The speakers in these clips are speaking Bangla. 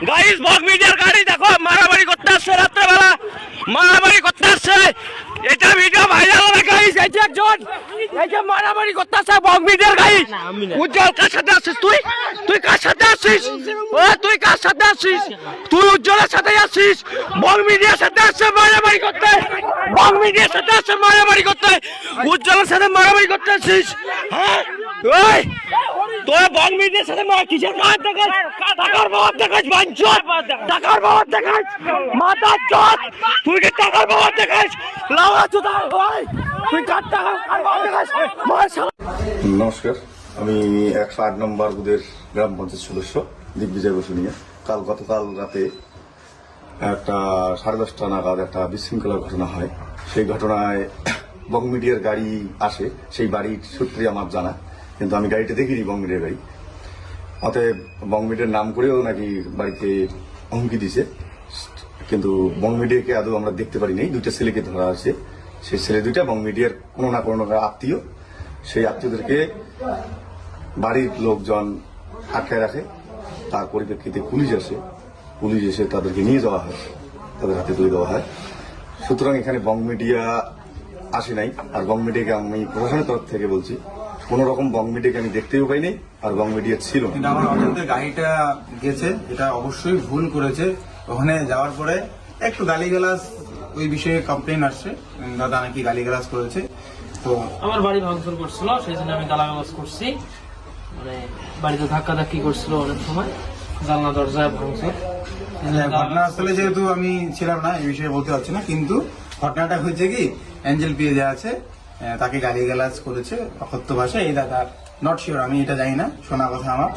গাইস বক মিডিয়ার গাড়ি দেখো মারামারি করতে আসছে রাত্রেবেলা, মারামারি করতে আসছে। এটা ভিডিও ভাইরাল হবে গাইস। এই যে একজন এই যে মারামারি করতে আসছে বক মিডিয়ার গাড়ি। উজ্জ্বল কার সাথে আসছিস তুই? তুই কার সাথে আসছিস? ও তুই কার সাথে আসছিস? তুই উজ্জ্বলের সাথে আসছিস? বক মিডিয়ার সাথে আসছে মারামারি করতে, বক মিডিয়ার সাথে আসছে মারামারি করতে, উজ্জ্বলের সাথে মারামারি করতে আসছিস? হ্যাঁ ওই তোর বক মিডিয়ার সাথে কিসের মার দেখাস? টাকার বাবার দেখাস বাঞ্চত, টাকার বাবার দেখাস মাথার চট। তুই কি টাকার বাবার দেখাস? লাউড়া চোদা ভাই, তুই কার টাকার বাবার দেখাস? নমস্কার, আমি 108 নম্বর বুথের গ্রাম পঞ্চায়েত সদস্য দিগ্বিজয় বসুনিয়া। গতকাল রাতে একটা 10:30টা নাগাদ একটা বিশৃঙ্খলার ঘটনা হয়। সেই ঘটনায় বং মিডিয়ার গাড়ি আসে, সেই বাড়ির সূত্রে আমার জানা, কিন্তু আমি গাড়িটা দেখিনি বং মিডিয়ার গাড়ি। অতএব বং মিডিয়ার নাম করেও নাকি বাড়িতে হুমকি দিছে, কিন্তু বং মিডিয়াকে আদৌ আমরা দেখতে পারি নাই। দুইটা ছেলেকে ধরা আছে, সেই ছেলে দুইটা বং মিডিয়ার কোনো না কোনো আত্মীয়। সেই আত্মীয়দেরকে বাড়ির লোকজন আটকায় রাখে। তার পরিপ্রেক্ষিতে পুলিশ এসে তাদেরকে নিয়ে যাওয়া হয়, তাদের হাতে তুলে দেওয়া হয়। সুতরাং এখানে বং মিডিয়া আসে নাই। আর বং মিডিয়াকে আমি প্রশাসনের তরফ থেকে বলছি, কোন রকম বং মিডিয়াকে আমি দেখতেও পাইনি, আর বং মিডিয়া ছিল না। আমার অজান্তে গাড়িটা গেছে, এটা অবশ্যই ভুল করেছে। ওখানে যাওয়ার পরে একটু গালিগালাজ ওই বিষয়ে কমপ্লেন আসছে, দাদা নাকি গালিগালাজ করেছে। তো আমার বাড়ি ভাঙচুর করছিল, সেই জন্য আমি গালাগালাজ করছি। মানে বাড়িতে ধাক্কাধাক্কি করছিল অনেক সময়, জানলা দরজায় ভাঙচুর। ঘটনাস্থলে যেহেতু আমি ছিলাম না, এই বিষয়ে বলতে পারছি না, কিন্তু ঘটনাটা হয়েছে কি, অ্যাঞ্জেল পেয়ে যে আছে তাকে গালিগালাজ করেছে অকথ্য ভাষায়। এই দাদা নট শিওর, আমি এটা জানি না, শোনা কথা আমার।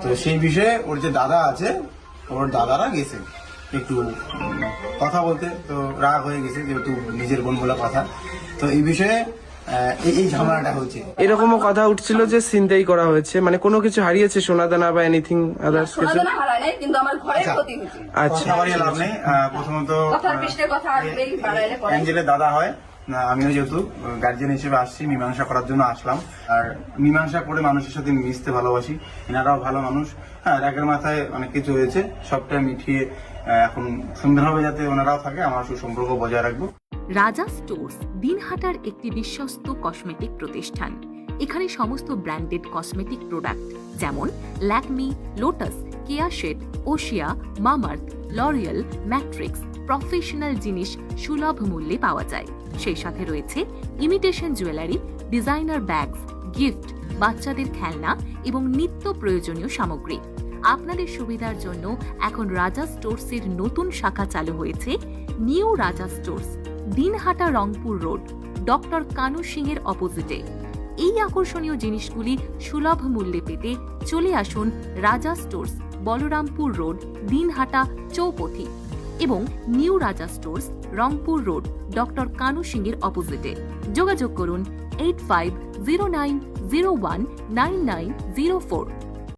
তো সেই বিষয়ে ওর যে দাদা আছে, ওর দাদারা গেছে একটু কথা বলতে, তো রাগ হয়ে গেছে যেহেতু নিজের বোন বলা কথা। তো এই বিষয়ে এই ঝামেলাটা হয়েছে। এরকমও কথা উঠছিল যে ছিনতাই করা হয়েছে, মানে কোনো কিছু হারিয়েছে, সোনাদানা বা এনিথিং আদার্স কিছু? সোনাদানা হারায় নাই, কিন্তু আমার ঘরের ক্ষতি হয়েছে। আচ্ছা, কথা বাড়িয়ে লাভ নেই। প্রথমত কথার পিছনে কথা আসবেই, বাড়াইলে পরে। অ্যাঞ্জেলের দাদা হয়, আমিও যেহেতু গার্জিয়ান হিসেবে আসছি, মীমাংসা করার জন্য আসলাম। আর মীমাংসা করে মানুষের সাথে মিশতে ভালোবাসি, এনারাও ভালো মানুষ। হ্যাঁ, রাগের মাথায় অনেক কিছু হয়েছে, সবটা মিটিয়ে এখন সুন্দরভাবে যাতে ওনারাও থাকে, আমার সুসম্পর্ক বজায় রাখবো। রাজা স্টোর্স দিনহাটার একটি বিশ্বস্ত কসমেটিক প্রতিষ্ঠান। এখানে সমস্ত ব্র্যান্ডেড কসমেটিক প্রোডাক্ট যেমন ল্যাকমি, লোটাস, কেয়াশেড, Oshea, Mamaearth, L'Oreal, Matrix professional জিনিস সুলভ মূল্যে পাওয়া যায়। সেই সাথে রয়েছে imitation jewellery, designer bags, gift, বাচ্চাদের খেলনা এবং নিত্য প্রয়োজনীয় সামগ্রী। আপনাদের সুবিধার জন্য এখন রাজা স্টোর্সের নতুন শাখা চালু হয়েছে, নিউ রাজা stores, Dinhata, Rangpur road, doctor Kanu Singh এর অপোজিটে। এই আকর্ষণীয় জিনিসগুলি সুলভ মূল্যে পেতে চলে আসুন রাজা স্টোর্স, বলরামপুর রোড, দিনহাটা চৌপথি, এবং নিউ রাজা stores, Rangpur road, doctor Kanu Singh এর অপোজিটে। যোগাযোগ করুন 8509019904।